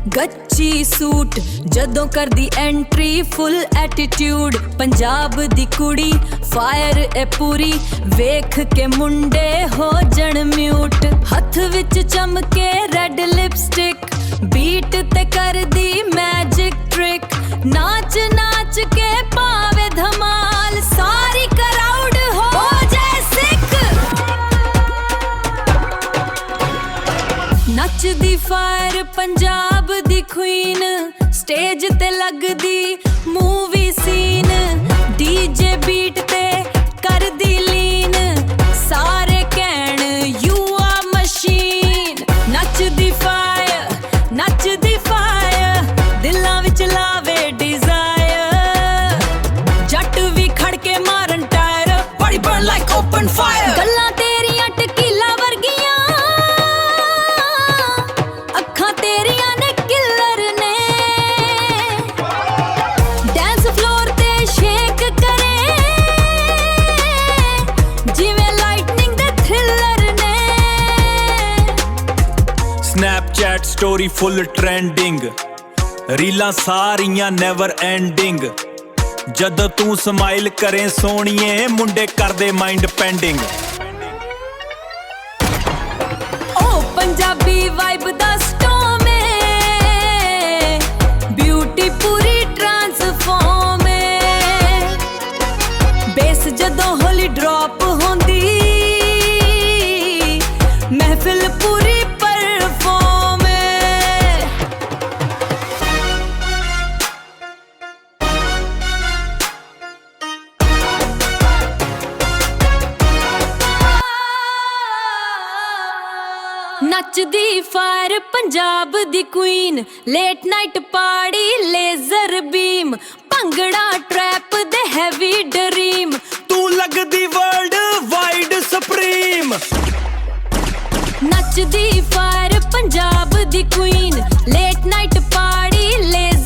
गच्ची सूट जदों करदी एंट्री फुल एटीट्यूड पंजाब दी कुड़ी फायर ए पूरी वेख के मुंडे हो जण म्यूट हथ विच चमके रेड लिपस्टिक बीट ते करदी मैजिक ट्रिक नाच नाच के पावे धमाल सारी क्राउड हो जाए सिक नचदी फायर पंजाब दी क्वीन स्टेज ते लगदी मूवी सीन डीजे बीट ते करदी लीन सारे कहण यू आर मशीन नचदी फायर दिलां विच लावे डिजायर जट भी खड़के मारन टायर बड़ी बर्न लाइक ओपन फायर गल्लां तेरियां टकीला वर्गियां अखां तेरियां ने किलर ने डांस फ्लोर ते शेक करे जिवें लाइटनिंग दे थ्रिलर ने स्नैपचैट स्टोरी फुल ट्रेंडिंग रीलां सारियां नेवर एंडिंग जद तू स्माइल करे सोहणीए मुंडे करदे माइंड पेंडिंग ओ पंजाबी वाइब दा स्टॉर्म है ब्यूटी पूरी ट्रांसफॉर्म है बेस जदों होली ड्रॉप होंदी महफिल पूरी परफॉर्म है नचदी फायर पंजाब दी queen late night party laser beam bhangra trap दे हैवी ड्रीम तू लगदी वर्ल्ड वाइड सुप्रीम नचदी फायर पंजाब दी queen late night party laser